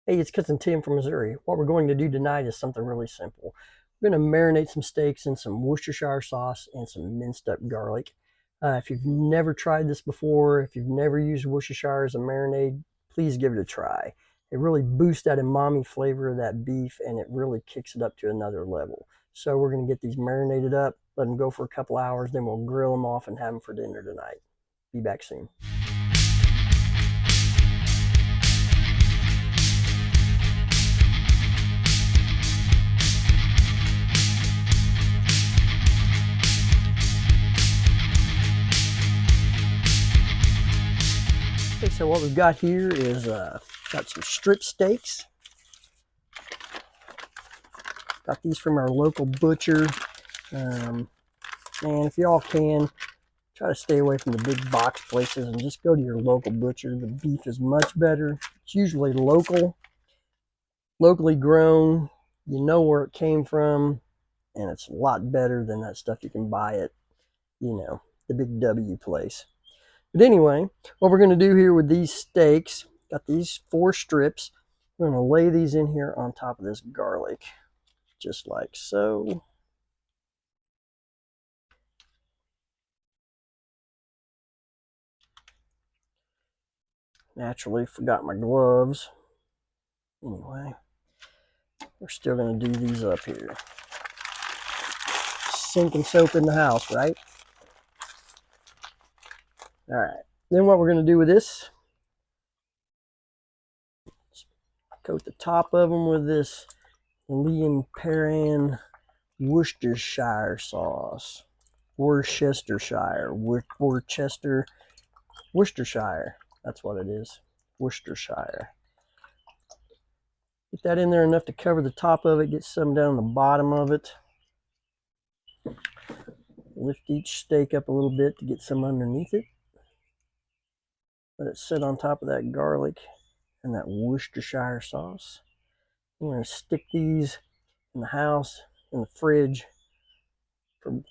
Hey, it's Cousin Tim from Missouri. What we're going to do tonight is something really simple. We're going to marinate some steaks in some Worcestershire sauce and some minced up garlic. If you've never tried this before, if you've never used Worcestershire as a marinade, please give it a try. It really boosts that umami flavor of that beef, and it really kicks it up to another level. So we're going to get these marinated up, let them go for a couple hours, then we'll grill them off and have them for dinner tonight. Be back soon. Okay, so what we've got here is got some strip steaks. Got these from our local butcher. And if y'all can, try to stay away from the big box places and just go to your local butcher. The beef is much better. It's usually locally grown. You know where it came from, and it's a lot better than that stuff you can buy at, the big W place. But anyway, what we're going to do here with these steaks, got these 4 strips. We're going to lay these in here on top of this garlic, just like so. Naturally, forgot my gloves. Anyway, we're still going to do these up here. Sinking soap in the house, right? All right. Then what we're going to do with this, coat the top of them with this Liam Perrin Worcestershire sauce. Worcestershire. That's what it is. Worcestershire. Get that in there enough to cover the top of it. Get some down the bottom of it. Lift each steak up a little bit to get some underneath it. Let it sit on top of that garlic and that Worcestershire sauce. I'm going to stick these in the house, in the fridge, for an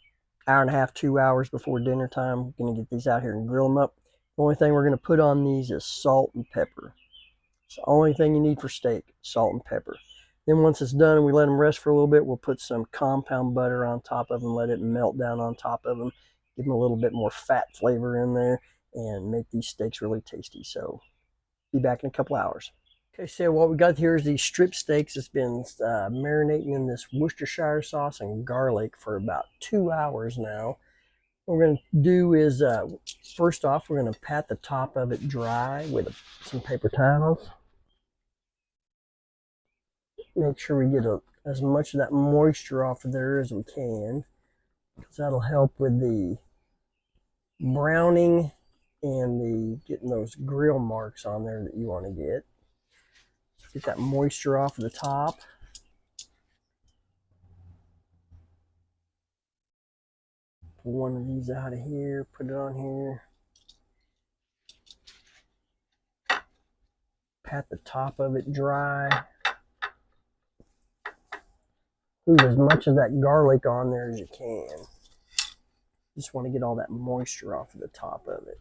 hour and a half, 2 hours before dinner time. I'm going to get these out here and grill them up. The only thing we're going to put on these is salt and pepper. It's the only thing you need for steak, salt and pepper. Then once it's done and we let them rest for a little bit, we'll put some compound butter on top of them, let it melt down on top of them, give them a little bit more fat flavor in there, and make these steaks really tasty. So be back in a couple hours. Okay, so what we got here is these strip steaks. It's been marinating in this Worcestershire sauce and garlic for about 2 hours now. What we're going to do is, first off, we're going to pat the top of it dry with some paper towels. Make sure we get as much of that moisture off of there as we can, because that'll help with the browning and the getting those grill marks on there that you want to get. Get that moisture off of the top. Pull one of these out of here, put it on here. Pat the top of it dry. Leave as much of that garlic on there as you can. Just want to get all that moisture off of the top of it.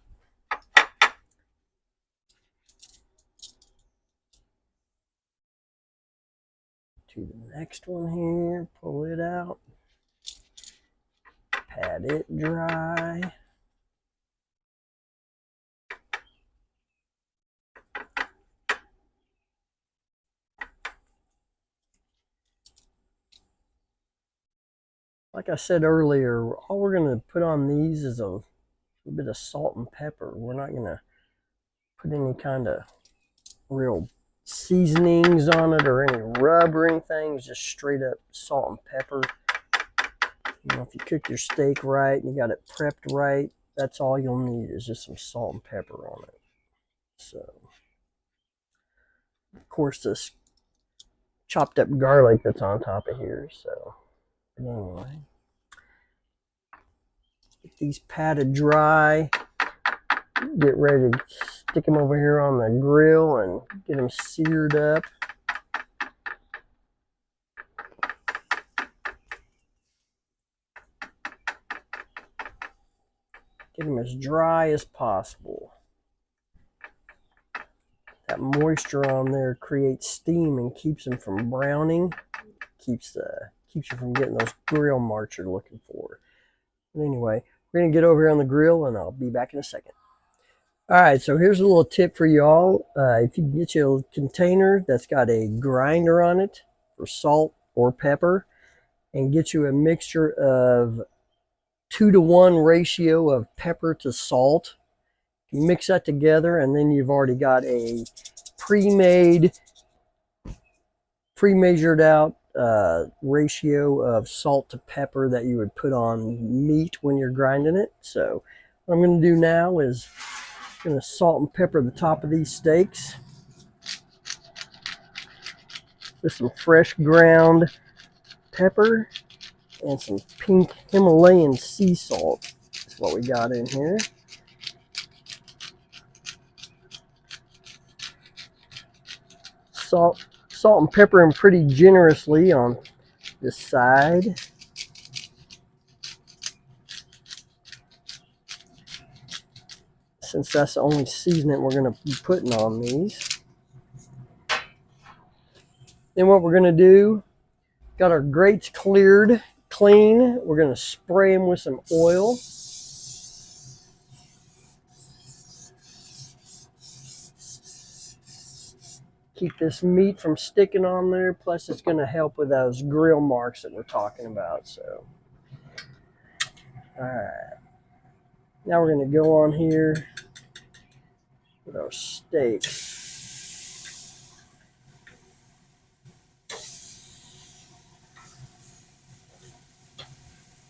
To the next one here, pull it out. Pat it dry. Like I said earlier, all we're going to put on these is a bit of salt and pepper. We're not going to put any kind of real seasonings on it or any rub or anything. It's just straight up salt and pepper. If you cook your steak right and you got it prepped right, that's all you'll need is just some salt and pepper on it. So, of course, this chopped up garlic that's on top of here. So, anyway, get these patted dry. Get ready to stick them over here on the grill and get them seared up. Get them as dry as possible. That that moisture on there creates steam and keeps them from browning. Keeps you from getting those grill marks you're looking for. But anyway, we're gonna get over here on the grill, and I'll be back in a second. All right, so here's a little tip for y'all. If you get you a container that's got a grinder on it for salt or pepper, and get you a mixture of 2-to-1 ratio of pepper to salt, mix that together, and then you've already got a pre-measured out ratio of salt to pepper that you would put on meat when you're grinding it. So what I'm going to do now is I'm going to salt and pepper the top of these steaks with some fresh ground pepper and some pink Himalayan sea salt. That's what we got in here. Salt and pepper them pretty generously on this side. Since that's the only seasoning we're going to be putting on these. Then what we're going to do, got our grates cleared clean. We're going to spray them with some oil. Keep this meat from sticking on there. Plus it's going to help with those grill marks that we're talking about. So, all right. Now we're going to go on here with our steaks.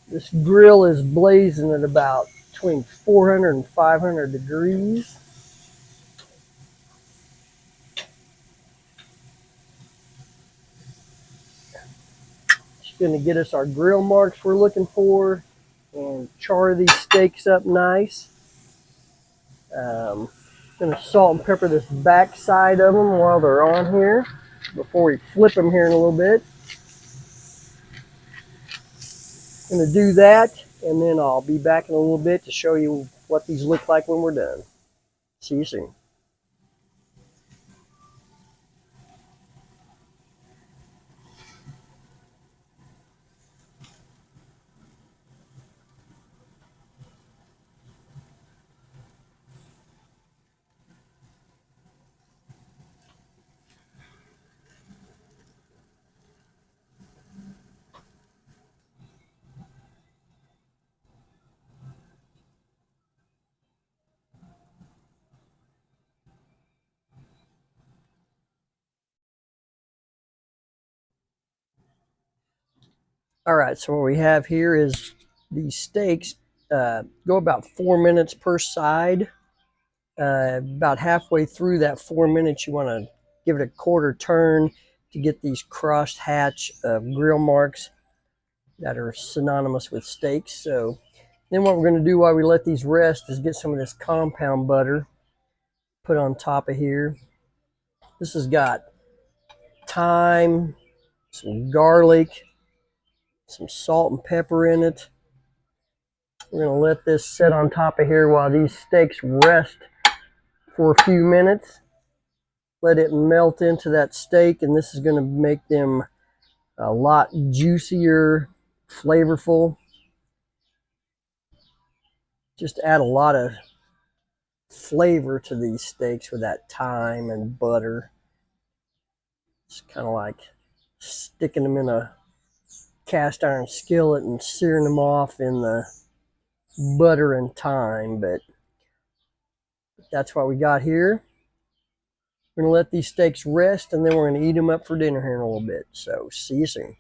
This grill is blazing at about between 400 and 500 degrees. It's going to get us our grill marks we're looking for and char these steaks up nice. I'm going to salt and pepper this back side of them while they're on here before we flip them here in a little bit. I'm going to do that, and then I'll be back in a little bit to show you what these look like when we're done. See you soon. All right, so what we have here is these steaks go about 4 minutes per side. About halfway through that 4 minutes, you want to give it a quarter turn to get these cross hatch grill marks that are synonymous with steaks. So then what we're going to do while we let these rest is get some of this compound butter put on top of here. This has got thyme, some garlic, some salt and pepper in it. We're going to let this sit on top of here while these steaks rest for a few minutes. Let it melt into that steak, and this is going to make them a lot juicier, flavorful. Just add a lot of flavor to these steaks with that thyme and butter. It's kind of like sticking them in a cast iron skillet and searing them off in the butter and thyme, but that's what we got here. We're going to let these steaks rest, and then we're going to eat them up for dinner here in a little bit. So see you soon.